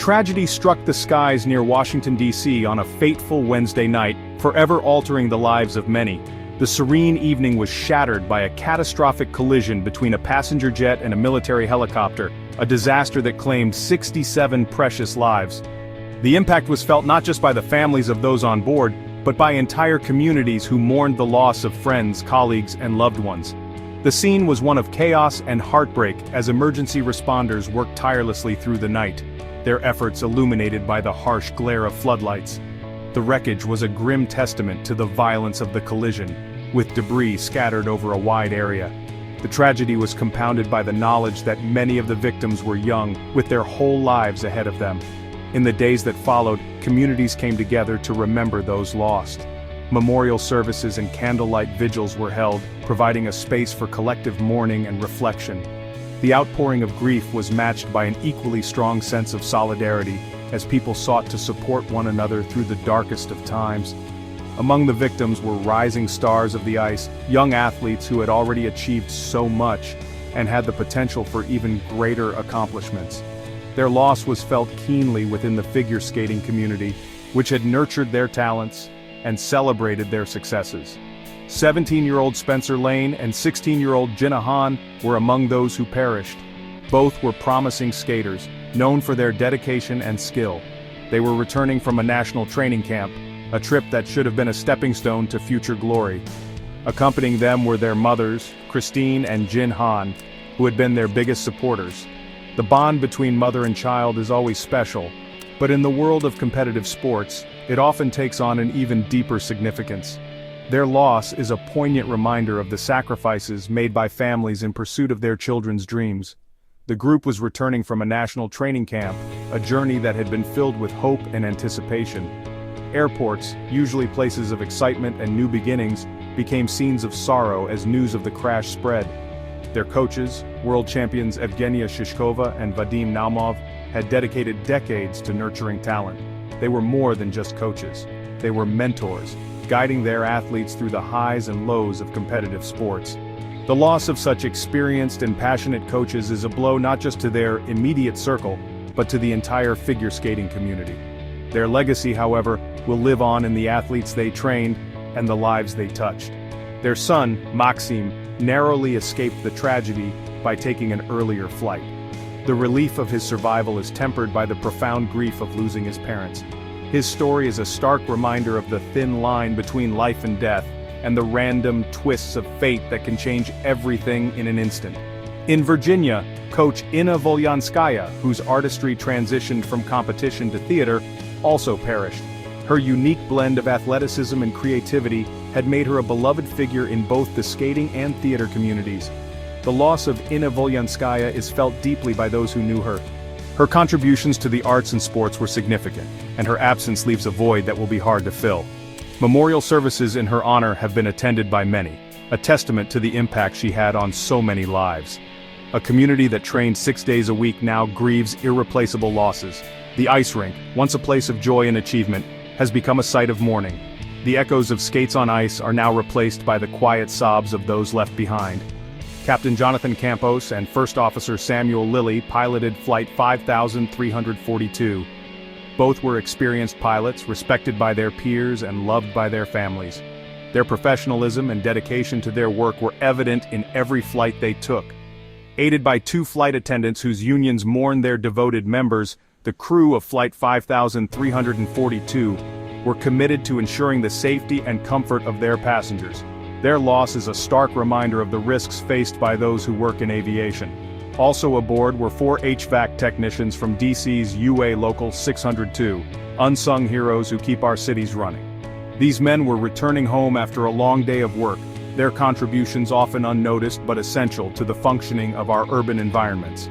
tragedy struck the skies near Washington, D.C. on a fateful Wednesday night, forever altering the lives of many. The serene evening was shattered by a catastrophic collision between a passenger jet and a military helicopter, a disaster that claimed 67 precious lives. The impact was felt not just by the families of those on board, but by entire communities who mourned the loss of friends, colleagues, and loved ones. The scene was one of chaos and heartbreak as emergency responders worked tirelessly through the night, their efforts illuminated by the harsh glare of floodlights. The wreckage was a grim testament to the violence of the collision, with debris scattered over a wide area. The tragedy was compounded by the knowledge that many of the victims were young, with their whole lives ahead of them. In the days that followed, communities came together to remember those lost. Memorial services and candlelight vigils were held, providing a space for collective mourning and reflection. The outpouring of grief was matched by an equally strong sense of solidarity, as people sought to support one another through the darkest of times. Among the victims were rising stars of the ice, young athletes who had already achieved so much, and had the potential for even greater accomplishments. Their loss was felt keenly within the figure skating community, which had nurtured their talents and celebrated their successes. 17-year-old Spencer Lane and 16-year-old Jinna Han were among those who perished. Both were promising skaters, known for their dedication and skill. They were returning from a national training camp, a trip that should have been a stepping stone to future glory. Accompanying them were their mothers, Christine and Jinna Han, who had been their biggest supporters. The bond between mother and child is always special, but in the world of competitive sports, it often takes on an even deeper significance. Their loss is a poignant reminder of the sacrifices made by families in pursuit of their children's dreams. The group was returning from a national training camp, a journey that had been filled with hope and anticipation. Airports, usually places of excitement and new beginnings, became scenes of sorrow as news of the crash spread. Their coaches, world champions Evgenia Shishkova and Vadim Naumov, had dedicated decades to nurturing talent. They were more than just coaches. They were mentors, guiding their athletes through the highs and lows of competitive sports. The loss of such experienced and passionate coaches is a blow not just to their immediate circle, but to the entire figure skating community. Their legacy, however, will live on in the athletes they trained and the lives they touched. Their son, Maxim, narrowly escaped the tragedy by taking an earlier flight. The relief of his survival is tempered by the profound grief of losing his parents. His story is a stark reminder of the thin line between life and death, and the random twists of fate that can change everything in an instant. In Virginia, coach Inna Volyanskaya, whose artistry transitioned from competition to theater, also perished. Her unique blend of athleticism and creativity had made her a beloved figure in both the skating and theater communities. The loss of Inna Volyanskaya is felt deeply by those who knew her. Her contributions to the arts and sports were significant, and her absence leaves a void that will be hard to fill. Memorial services in her honor have been attended by many, a testament to the impact she had on so many lives. A community that trained 6 days a week now grieves irreplaceable losses. The ice rink, once a place of joy and achievement, has become a site of mourning. The echoes of skates on ice are now replaced by the quiet sobs of those left behind. Captain Jonathan Campos and First Officer Samuel Lilly piloted Flight 5342. Both were experienced pilots, respected by their peers and loved by their families. Their professionalism and dedication to their work were evident in every flight they took. Aided by 2 flight attendants whose unions mourned their devoted members, the crew of Flight 5342 were committed to ensuring the safety and comfort of their passengers. Their loss is a stark reminder of the risks faced by those who work in aviation. Also aboard were 4 HVAC technicians from DC's UA Local 602, unsung heroes who keep our cities running. These men were returning home after a long day of work, their contributions often unnoticed but essential to the functioning of our urban environments.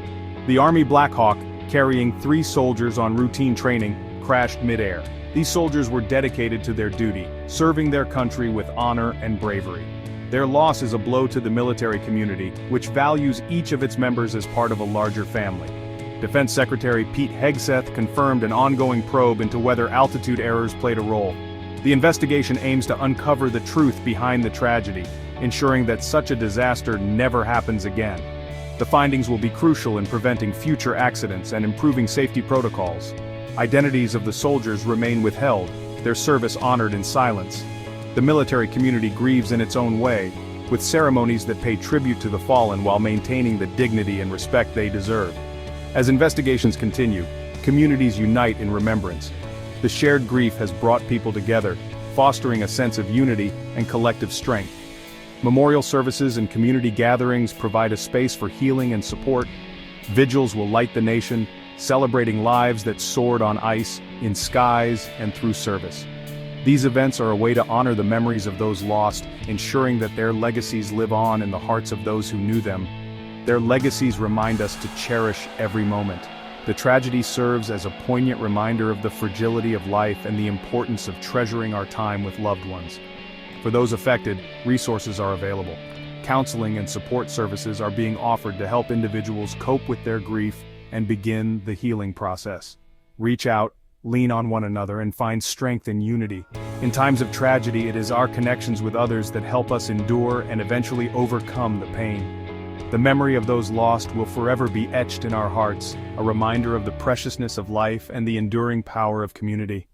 The Army Black Hawk, carrying 3 soldiers on routine training, crashed mid-air. These soldiers were dedicated to their duty, serving their country with honor and bravery. Their loss is a blow to the military community, which values each of its members as part of a larger family. Defense Secretary Pete Hegseth confirmed an ongoing probe into whether altitude errors played a role. The investigation aims to uncover the truth behind the tragedy, ensuring that such a disaster never happens again. The findings will be crucial in preventing future accidents and improving safety protocols. Identities of the soldiers remain withheld, their service honored in silence. The military community grieves in its own way, with ceremonies that pay tribute to the fallen while maintaining the dignity and respect they deserve. As investigations continue, communities unite in remembrance. The shared grief has brought people together, fostering a sense of unity and collective strength. Memorial services and community gatherings provide a space for healing and support. Vigils will light the nation, celebrating lives that soared on ice, in skies, and through service. These events are a way to honor the memories of those lost, ensuring that their legacies live on in the hearts of those who knew them. Their legacies remind us to cherish every moment. The tragedy serves as a poignant reminder of the fragility of life and the importance of treasuring our time with loved ones. For those affected, resources are available. Counseling and support services are being offered to help individuals cope with their grief and begin the healing process. Reach out, lean on one another, and find strength in unity. In times of tragedy, it is our connections with others that help us endure and eventually overcome the pain. The memory of those lost will forever be etched in our hearts, a reminder of the preciousness of life and the enduring power of community.